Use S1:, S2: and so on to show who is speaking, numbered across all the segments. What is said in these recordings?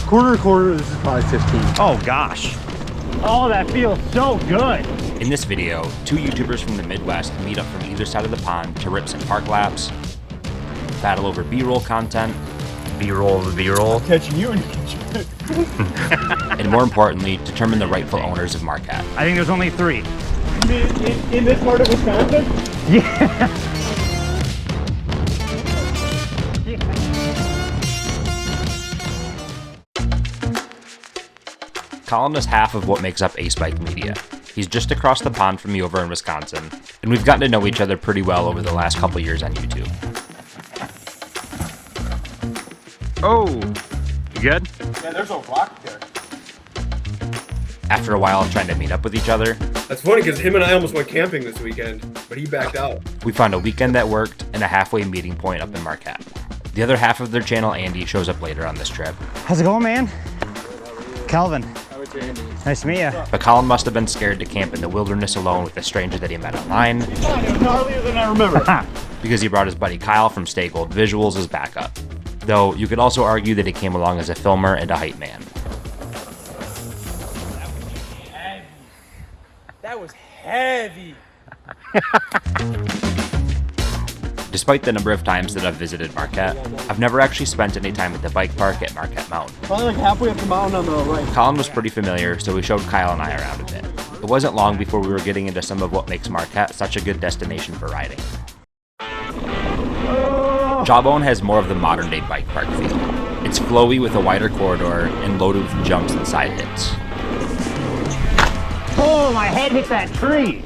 S1: Quarter, this is probably 15.
S2: Oh gosh. Oh, that feels so good.
S3: In this video, two YouTubers from the Midwest meet up from either side of the pond to rip some park laps, battle over B-roll content,
S2: B-roll of the B-roll.
S1: Catching you and
S3: and more importantly, determine the rightful owners of Marquette.
S2: I think there's only 3.
S1: in this part of Wisconsin?
S2: Yeah.
S3: Colin is half of what makes up Ace Bike Media. He's just across the pond from me over in Wisconsin, and we've gotten to know each other pretty well over the last couple years on YouTube.
S2: Oh, you good?
S1: Yeah, there's a rock there.
S3: After a while of trying to meet up with each other,
S4: That's funny because him and I almost went camping this weekend, but he backed out.
S3: we found a weekend that worked and a halfway meeting point up in Marquette. The other half of their channel, Andy, shows up later on this trip.
S2: How's it going, man? Calvin. Nice to meet you.
S3: But Colin must have been scared to camp in the wilderness alone with a stranger that he met online,
S1: It was gnarlier than I remember.
S3: because he brought his buddy Kyle from Stay Gold Visuals as backup. Though you could also argue that he came along as a filmer and a hype man.
S5: That was heavy.
S3: Despite the number of times that I've visited Marquette, I've never actually spent any time at the bike park at Marquette Mountain.
S1: Probably like halfway up the mountain on the right.
S3: Colin was pretty familiar, so we showed Kyle and I around a bit. It wasn't long before we were getting into some of what makes Marquette such a good destination for riding. Jawbone has more of the modern day bike park feel. It's flowy with a wider corridor and loaded with jumps and side hits.
S2: Oh, my head hit that tree.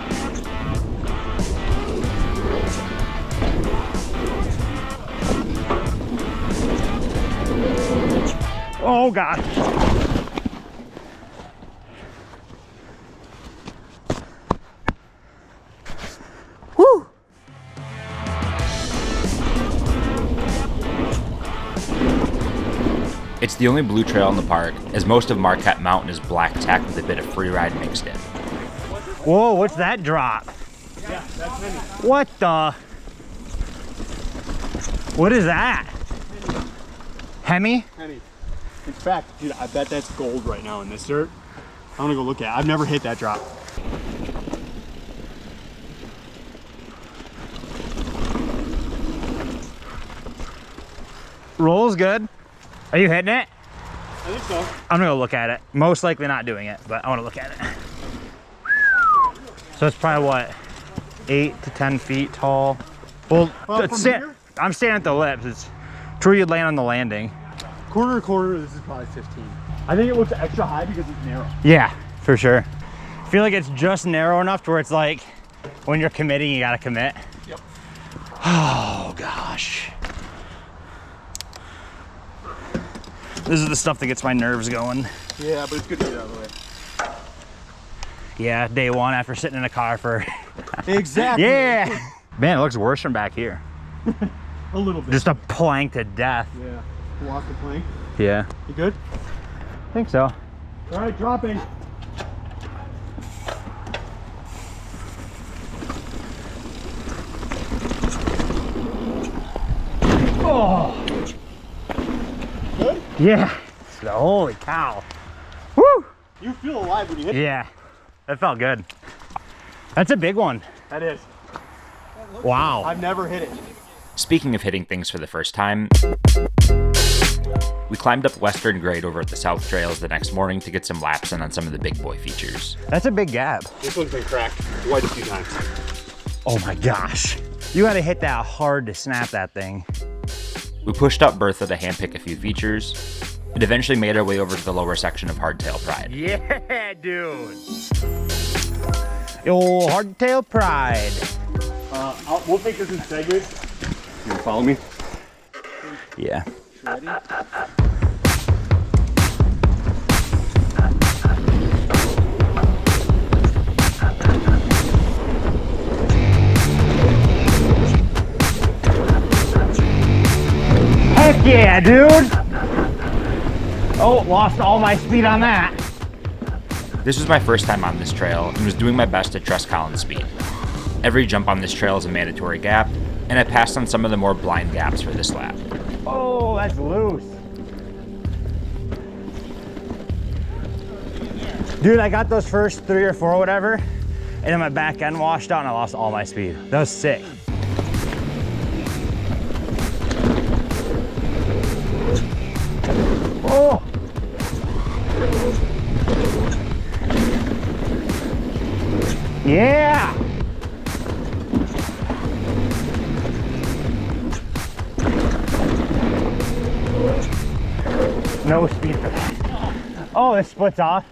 S2: Oh gosh. Woo.
S3: It's the only blue trail in the park, as most of Marquette Mountain is black tack with a bit of freeride mixed in.
S2: Whoa, what's that drop?
S1: Yeah, that's many.
S2: What the? What is that? Hemi?
S1: Penny. In fact, dude, I bet that's gold right now in this dirt. I'm gonna go look at it. I've never hit that drop.
S2: Roll's good. Are you hitting it?
S1: I think so.
S2: I'm gonna go look at it. Most likely not doing it, but I wanna look at it. So it's probably what, 8 to 10 feet tall. Well,
S1: From
S2: it's
S1: here?
S2: I'm standing at the lips. It's true you'd land on the landing.
S1: Quarter, this is probably 15. I think it looks extra high because it's narrow.
S2: Yeah, for sure. I feel like it's just narrow enough to where it's like, when you're committing, you gotta commit.
S1: Yep.
S2: Oh gosh. This is the stuff that gets my nerves going.
S1: Yeah, but it's good to get out of the way.
S2: Yeah, day one after sitting in a car for...
S1: Exactly.
S2: Yeah! Man, it looks worse from back here.
S1: A little bit.
S2: Just a plank to death.
S1: Yeah. Walk the plank.
S2: Yeah.
S1: You good?
S2: I think so.
S1: All right, dropping.
S2: Oh!
S1: Good?
S2: Yeah. Holy cow. Woo!
S1: You feel alive when you hit it.
S2: Yeah. That felt good. That's a big one.
S1: That is.
S2: Wow.
S1: I've never hit it.
S3: Speaking of hitting things for the first time, we climbed up Western Grade over at the South Trails the next morning to get some laps in on some of the big boy features.
S2: That's a big gap.
S1: This one's been cracked quite a few times.
S2: Oh my gosh. You gotta hit that hard to snap that thing.
S3: We pushed up Bertha to handpick a few features, and eventually made our way over to the lower section of Hardtail Pride.
S2: Yeah, dude. Yo, Hardtail Pride.
S1: We'll take this in segments. You wanna follow me?
S2: Yeah.
S1: Ready?
S2: Heck yeah, dude. Oh, lost all my speed on that.
S3: This was my first time on this trail, and was doing my best to trust Colin's speed. Every jump on this trail is a mandatory gap, and I passed on some of the more blind gaps for this lap.
S2: Oh, that's loose. Dude, I got those first 3 or 4 or whatever, and then my back end washed out and I lost all my speed. That was sick. Oh! Yeah! No speed for that. Oh, it splits off.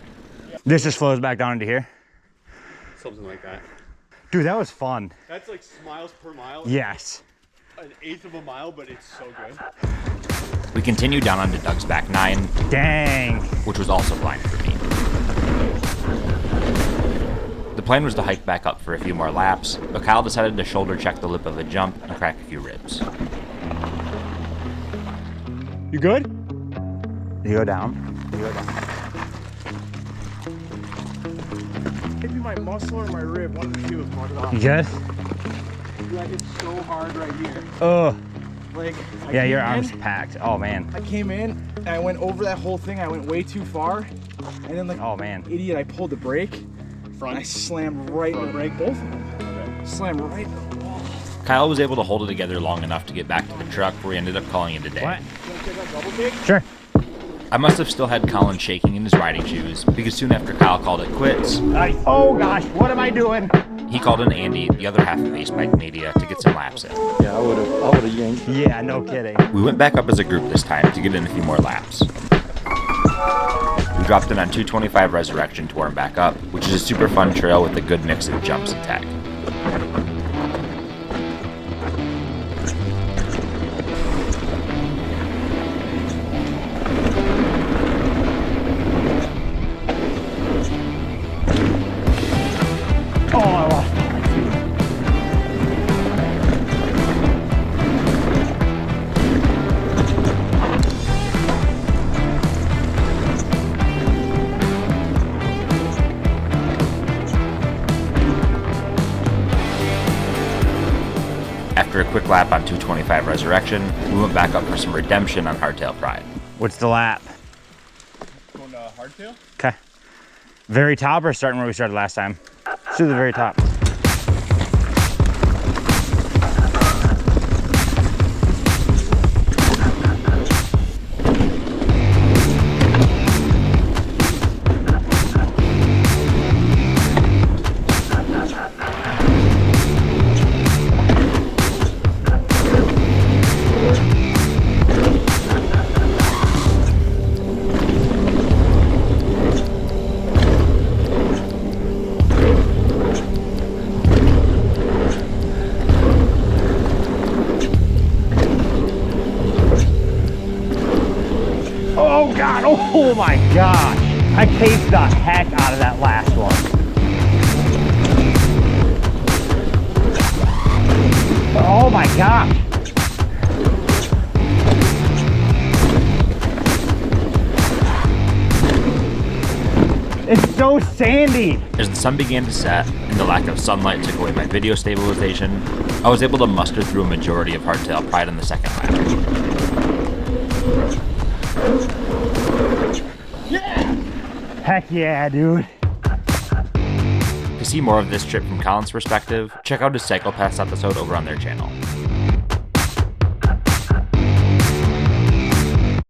S2: This just flows back down into here.
S1: Something like that.
S2: Dude, that was fun.
S1: That's like miles per mile.
S2: Yes.
S1: An eighth of a mile, but it's so good.
S3: We continued down onto Doug's back 9,
S2: Dang.
S3: which was also blind for me. The plan was to hike back up for a few more laps, but Kyle decided to shoulder check the lip of a jump and crack a few ribs.
S1: You good?
S2: You go down. You go down.
S5: Maybe my muscle or my rib, one of the two is marked off.
S2: You good?
S5: Like it's so hard right here.
S2: Oh.
S5: Like
S2: Yeah, your arm's packed. Oh, man.
S5: I came in and I went over that whole thing. I went way too far, and then like
S2: Oh, man.
S5: idiot, I pulled the brake.
S1: Front.
S5: And I slammed right in the brake. Both of them.
S1: Okay.
S5: Slammed right in the wall.
S3: Kyle was able to hold it together long enough to get back to the truck where he ended up calling it a day.
S2: What?
S5: You wanna check out double take?
S2: Sure.
S3: I must have still had Colin shaking in his riding shoes because soon after Kyle called it quits,
S2: Oh, gosh. What am I doing?
S3: he called in Andy, the other half of Ace Bike Media, to get some laps in.
S6: Yeah, I would have yanked.
S2: Yeah, no kidding.
S3: We went back up as a group this time to get in a few more laps. We dropped in on 225 Resurrection to warm back up, which is a super fun trail with a good mix of jumps and tech.
S2: Oh, I lost.
S3: After a quick lap on 225 Resurrection, we went back up for some redemption on Hardtail Pride.
S2: What's the lap?
S1: Going to hardtail?
S2: Okay. Very top or starting where we started last time? Let's do the very top. Oh God, oh my gosh. I paced the heck out of that last one. Oh my gosh. It's so sandy.
S3: As the sun began to set and the lack of sunlight took away my video stabilization, I was able to muster through a majority of Hardtail Pride in the second lap.
S2: Heck yeah, dude.
S3: To see more of this trip from Colin's perspective, check out his Cycle Pass episode over on their channel.